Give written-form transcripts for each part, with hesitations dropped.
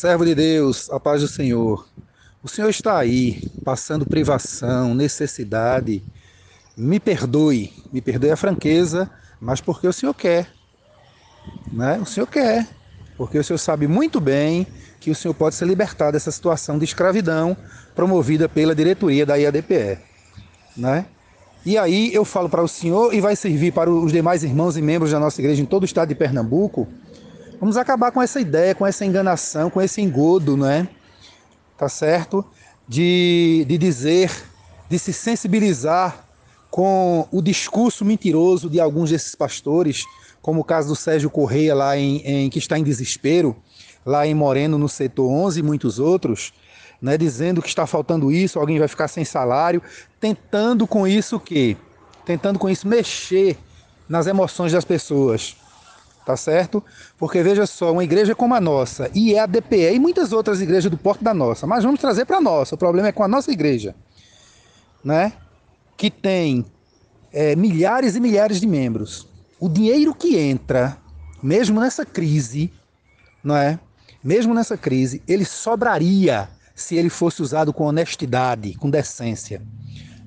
Servo de Deus, a paz do Senhor. O Senhor está aí, passando privação, necessidade. Me perdoe a franqueza, mas porque o Senhor quer, né? O Senhor quer, porque o Senhor sabe muito bem que o Senhor pode ser libertado dessa situação de escravidão promovida pela diretoria da IADPE, né? E aí eu falo para o Senhor e vai servir para os demais irmãos e membros da nossa igreja em todo o estado de Pernambuco. Vamos acabar com essa ideia, com essa enganação, com esse engodo, né? Tá certo? De se sensibilizar com o discurso mentiroso de alguns desses pastores, como o caso do Sérgio Correia, lá que está em desespero, lá em Moreno, no setor 11, e muitos outros, né, dizendo que está faltando isso, alguém vai ficar sem salário, tentando com isso o quê? Tentando com isso mexer nas emoções das pessoas. Tá certo? Porque veja só, uma igreja como a nossa, e a DPE e muitas outras igrejas do porte da nossa, mas vamos trazer para a nossa, o problema é com a nossa igreja, né? Que tem milhares e milhares de membros. O dinheiro que entra, mesmo nessa crise, não é? Mesmo nessa crise, ele sobraria se ele fosse usado com honestidade, com decência,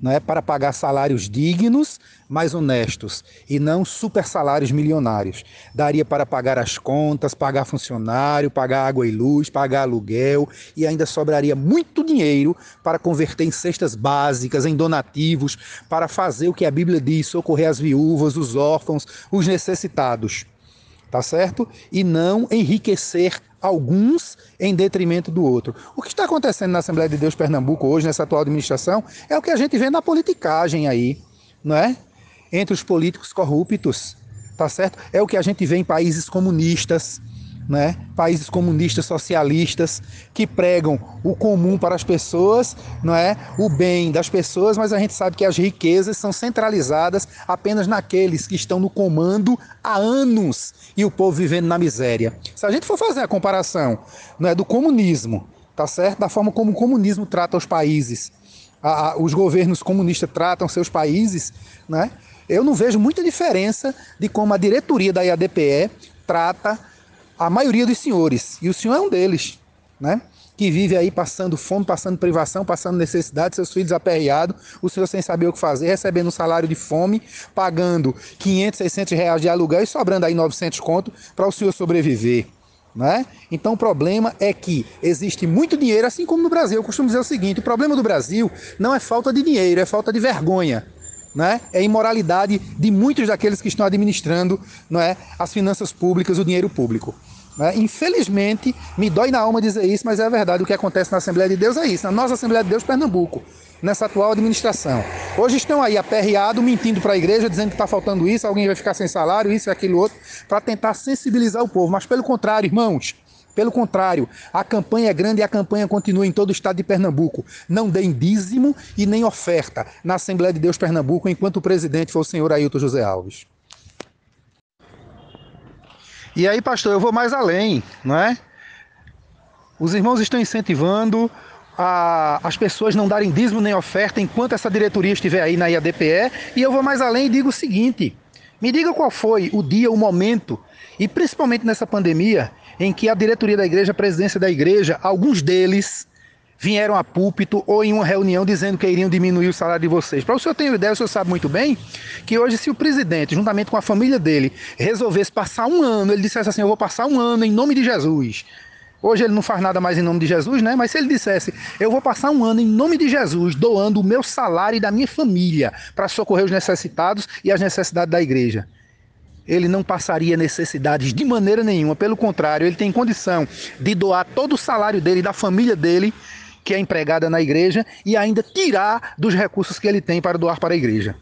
não é, para pagar salários dignos, mas honestos, e não super salários milionários. Daria para pagar as contas, pagar funcionário, pagar água e luz, pagar aluguel, e ainda sobraria muito dinheiro para converter em cestas básicas, em donativos, para fazer o que a Bíblia diz, socorrer as viúvas, os órfãos, os necessitados. Tá certo? E não enriquecer alguns em detrimento do outro. O que está acontecendo na Assembleia de Deus Pernambuco hoje, nessa atual administração, é o que a gente vê na politicagem aí, não é? Entre os políticos corruptos, tá certo? É o que a gente vê em países comunistas, né? Países comunistas socialistas que pregam o comum para as pessoas, não é? O bem das pessoas, mas a gente sabe que as riquezas são centralizadas apenas naqueles que estão no comando há anos e o povo vivendo na miséria. Se a gente for fazer a comparação, não é, do comunismo, tá certo? Da forma como o comunismo trata os países, os governos comunistas tratam seus países, né? Eu não vejo muita diferença de como a diretoria da IADPE trata a maioria dos senhores, e o senhor é um deles, né? Que vive aí passando fome, passando privação, passando necessidade, seus filhos aperreados, o senhor sem saber o que fazer, recebendo um salário de fome, pagando 500, 600 reais de aluguel e sobrando aí 900 conto para o senhor sobreviver, né? Então o problema é que existe muito dinheiro, assim como no Brasil. Eu costumo dizer o seguinte: o problema do Brasil não é falta de dinheiro, é falta de vergonha, né? É imoralidade de muitos daqueles que estão administrando, não é, as finanças públicas, o dinheiro público, né? Infelizmente, me dói na alma dizer isso, mas é a verdade. O que acontece na Assembleia de Deus é isso, na nossa Assembleia de Deus Pernambuco, nessa atual administração. Hoje estão aí aperreados, mentindo para a igreja, dizendo que está faltando isso, alguém vai ficar sem salário, isso e aquilo outro, para tentar sensibilizar o povo. Mas pelo contrário, irmãos, pelo contrário, a campanha é grande e a campanha continua em todo o estado de Pernambuco. Não deem dízimo e nem oferta na Assembleia de Deus Pernambuco enquanto o presidente for o senhor Ailton José Alves. E aí, pastor, eu vou mais além, não é? Os irmãos estão incentivando as pessoas não darem dízimo nem oferta enquanto essa diretoria estiver aí na IADPE, e eu vou mais além e digo o seguinte: me diga qual foi o dia, o momento, e principalmente nessa pandemia, em que a diretoria da igreja, a presidência da igreja, alguns deles vieram a púlpito ou em uma reunião dizendo que iriam diminuir o salário de vocês. Para o senhor ter uma ideia, o senhor sabe muito bem que hoje, se o presidente, juntamente com a família dele, resolvesse passar um ano, ele dissesse assim: eu vou passar um ano em nome de Jesus. Hoje ele não faz nada mais em nome de Jesus, né? Mas se ele dissesse: eu vou passar um ano em nome de Jesus, doando o meu salário e da minha família para socorrer os necessitados e as necessidades da igreja, ele não passaria necessidades de maneira nenhuma. Pelo contrário, ele tem condição de doar todo o salário dele e da família dele, que é empregada na igreja, e ainda tirar dos recursos que ele tem para doar para a igreja.